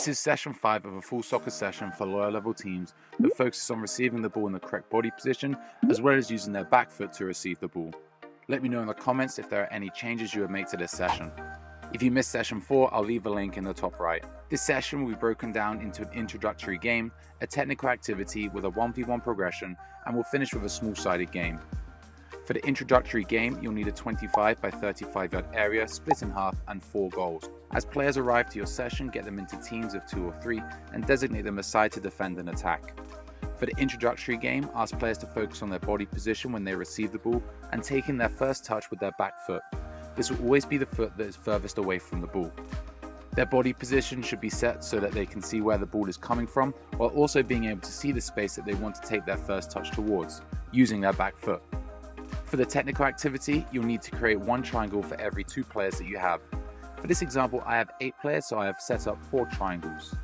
This is session 5 of a full soccer session for lower level teams that focuses on receiving the ball in the correct body position as well as using their back foot to receive the ball. Let me know in the comments if there are any changes you would make to this session. If you missed session 4, I'll leave a link in the top right. This session will be broken down into an introductory game, a technical activity with a 1v1 progression, and we'll finish with a small-sided game. For the introductory game, you'll need a 25 by 35 yard area split in half and 4 goals. As players arrive to your session, get them into teams of 2 or 3 and designate them aside to defend and attack. For the introductory game, ask players to focus on their body position when they receive the ball and taking their first touch with their back foot. This will always be the foot that is furthest away from the ball. Their body position should be set so that they can see where the ball is coming from, while also being able to see the space that they want to take their first touch towards, using their back foot. For the technical activity, you'll need to create 1 triangle for every 2 players that you have. For this example, I have 8 players, so I have set up 4 triangles.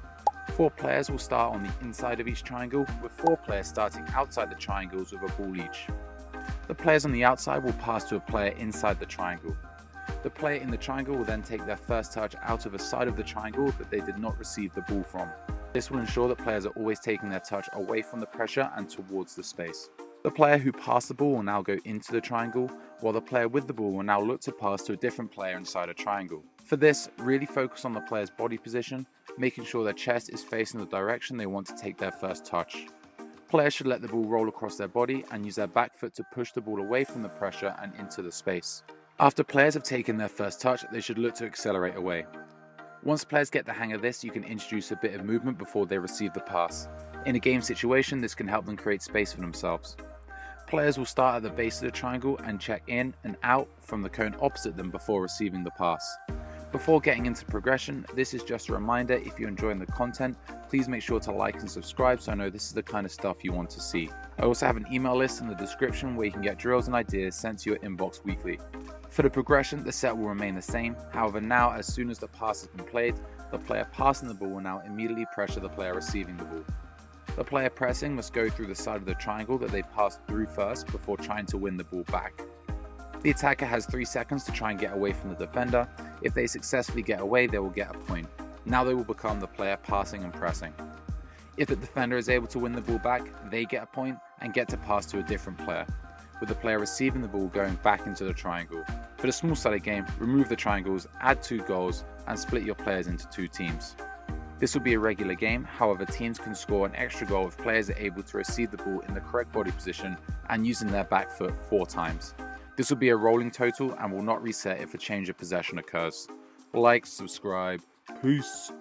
4 players will start on the inside of each triangle, with 4 players starting outside the triangles with a ball each. The players on the outside will pass to a player inside the triangle. The player in the triangle will then take their first touch out of a side of the triangle that they did not receive the ball from. This will ensure that players are always taking their touch away from the pressure and towards the space. The player who passed the ball will now go into the triangle, while the player with the ball will now look to pass to a different player inside a triangle. For this, really focus on the player's body position, making sure their chest is facing the direction they want to take their first touch. Players should let the ball roll across their body and use their back foot to push the ball away from the pressure and into the space. After players have taken their first touch, they should look to accelerate away. Once players get the hang of this, you can introduce a bit of movement before they receive the pass. In a game situation, this can help them create space for themselves. Players will start at the base of the triangle and check in and out from the cone opposite them before receiving the pass. Before getting into progression, this is just a reminder, if you're enjoying the content, please make sure to like and subscribe so I know this is the kind of stuff you want to see. I also have an email list in the description where you can get drills and ideas sent to your inbox weekly. For the progression, the set will remain the same, however now as soon as the pass has been played, the player passing the ball will now immediately pressure the player receiving the ball. The player pressing must go through the side of the triangle that they passed through first before trying to win the ball back. The attacker has 3 seconds to try and get away from the defender. If they successfully get away, they will get a point. Now they will become the player passing and pressing. If the defender is able to win the ball back, they get a point and get to pass to a different player, with the player receiving the ball going back into the triangle. For the small-sided game, remove the triangles, add 2 goals, and split your players into 2 teams. This will be a regular game, however teams can score an extra goal if players are able to receive the ball in the correct body position and using their back foot 4 times. This will be a rolling total and will not reset if a change of possession occurs. Like, subscribe, peace.